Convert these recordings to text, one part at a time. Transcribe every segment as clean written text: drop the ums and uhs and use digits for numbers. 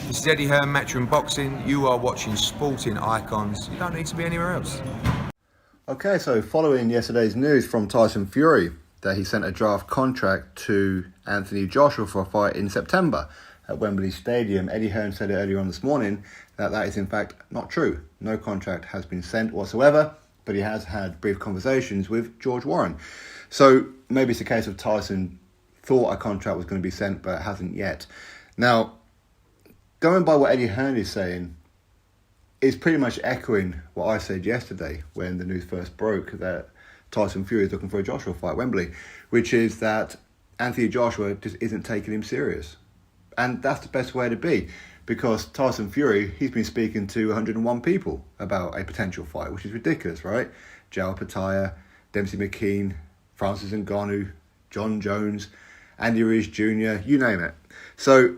This is Eddie Hearn, Matchroom Boxing. You are watching Sporting Icons. You don't need to be anywhere else. Okay, so following yesterday's news from Tyson Fury that he sent a draft contract to Anthony Joshua for a fight in September at Wembley Stadium, Eddie Hearn said earlier on this morning that that is in fact not true. No contract has been sent whatsoever, but he has had brief conversations with George Warren. So maybe it's a case of Tyson thought a contract was going to be sent but hasn't yet. Now, going by what Eddie Hearn is saying, is pretty much echoing what I said yesterday when the news first broke that Tyson Fury is looking for a Joshua fight at Wembley, which is that Anthony Joshua just isn't taking him serious. And that's the best way to be, because Tyson Fury, he's been speaking to 101 people about a potential fight, which is ridiculous, right? Joe Pataya, Dempsey McKean, Francis Ngannou, John Jones, Andy Ruiz Jr., you name it. So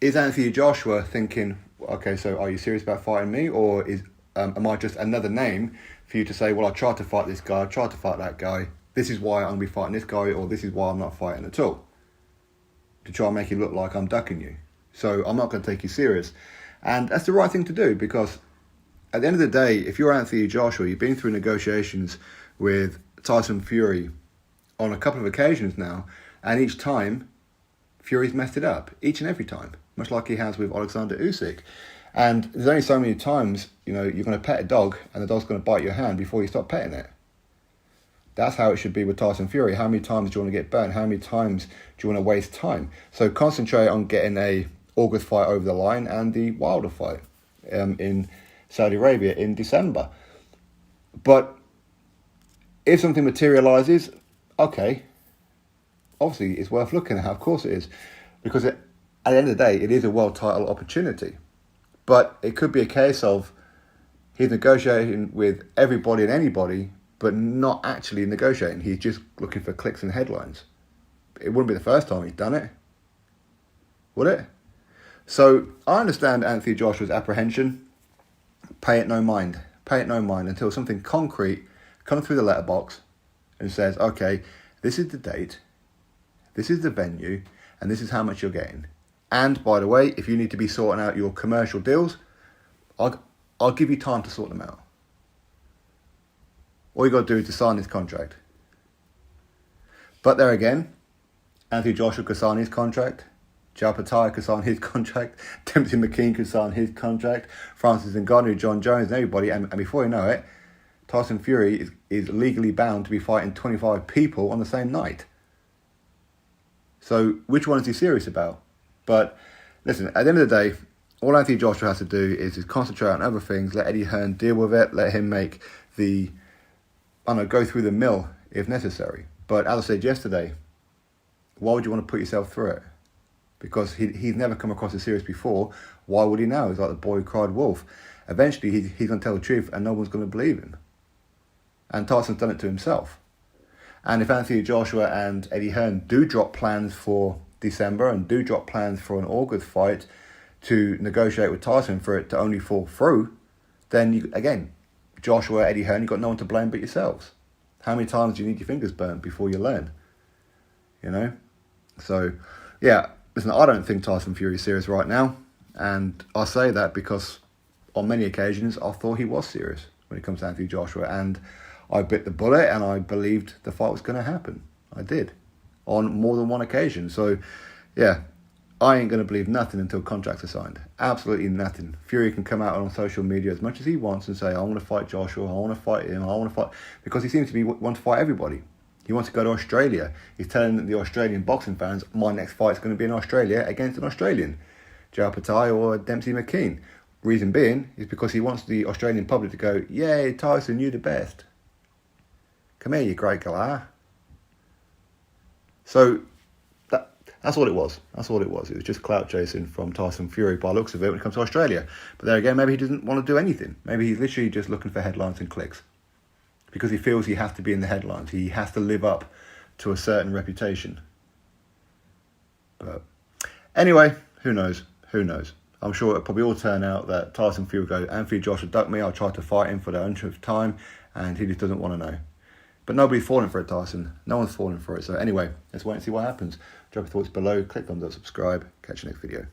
is Anthony Joshua thinking, okay, so are you serious about fighting me, or am I just another name for you to say, well, I tried to fight this guy, I tried to fight that guy, this is why I'm going to be fighting this guy, or this is why I'm not fighting at all, to try and make it look like I'm ducking you. So I'm not going to take you serious. And that's the right thing to do, because at the end of the day, if you're Anthony Joshua, you've been through negotiations with Tyson Fury on a couple of occasions now, and each time Fury's messed it up, each and every time, much like he has with Alexander Usyk. And there's only so many times, you're going to pet a dog and the dog's going to bite your hand before you stop petting it. That's how it should be with Tyson Fury. How many times do you want to get burnt? How many times do you want to waste time? So concentrate on getting a August fight over the line and the Wilder fight in Saudi Arabia in December. But if something materialises, okay, obviously it's worth looking at. Of course it is, because at the end of the day, it is a world title opportunity. But it could be a case of he's negotiating with everybody and anybody, but not actually negotiating. He's just looking for clicks and headlines. It wouldn't be the first time he's done it, would it? So I understand Anthony Joshua's apprehension. Pay it no mind. Pay it no mind until something concrete comes through the letterbox and says, okay, this is the date, this is the venue, and this is how much you're getting. And by the way, if you need to be sorting out your commercial deals, I'll give you time to sort them out. All you got to do is to sign this contract. But there again, Anthony Joshua could sign his contract, Joe Pataya could sign his contract, Dempsey McKean could sign his contract, Francis Ngannou, John Jones, and everybody. And before you know it, Tyson Fury is legally bound to be fighting 25 people on the same night. So which one is he serious about? But listen, at the end of the day, all Anthony Joshua has to do is concentrate on other things, let Eddie Hearn deal with it, let him make go through the mill if necessary. But as I said yesterday, why would you want to put yourself through it? Because he's never come across as serious before. Why would he now? He's like the boy who cried wolf. Eventually, he's going to tell the truth and no one's going to believe him. And Tyson's done it to himself. And if Anthony Joshua and Eddie Hearn do drop plans for December and do drop plans for an August fight to negotiate with Tyson for it to only fall through, then again, Joshua, Eddie Hearn, you've got no one to blame but yourselves. How many times do you need your fingers burnt before you learn? So, yeah, listen, I don't think Tyson Fury is serious right now. And I say that because on many occasions I thought he was serious when it comes to Anthony Joshua. And I bit the bullet and I believed the fight was going to happen. I did. On more than one occasion. So, yeah, I ain't going to believe nothing until contracts are signed. Absolutely nothing. Fury can come out on social media as much as he wants and say, I want to fight Joshua, I want to fight him, I want to fight... Because he seems to want to fight everybody. He wants to go to Australia. He's telling the Australian boxing fans, my next fight is going to be in Australia against an Australian, Joe Pataya or Dempsey McKean. Reason being is because he wants the Australian public to go, yay, Tyson, you're the best. Come here, you great guy. So that's all it was. That's all it was. It was just clout chasing from Tyson Fury by the looks of it when it comes to Australia. But there again, maybe he doesn't want to do anything. Maybe he's literally just looking for headlines and clicks. Because he feels he has to be in the headlines. He has to live up to a certain reputation. But anyway, who knows? Who knows? I'm sure it'll probably all turn out that Tyson Fury will go, Anthony Joshua ducked me, I tried to fight him for the 100th time, and he just doesn't want to know. But nobody's falling for it, Tyson. No one's falling for it. So anyway, let's wait and see what happens. Drop your thoughts below, click thumbs up, subscribe. Catch you next video.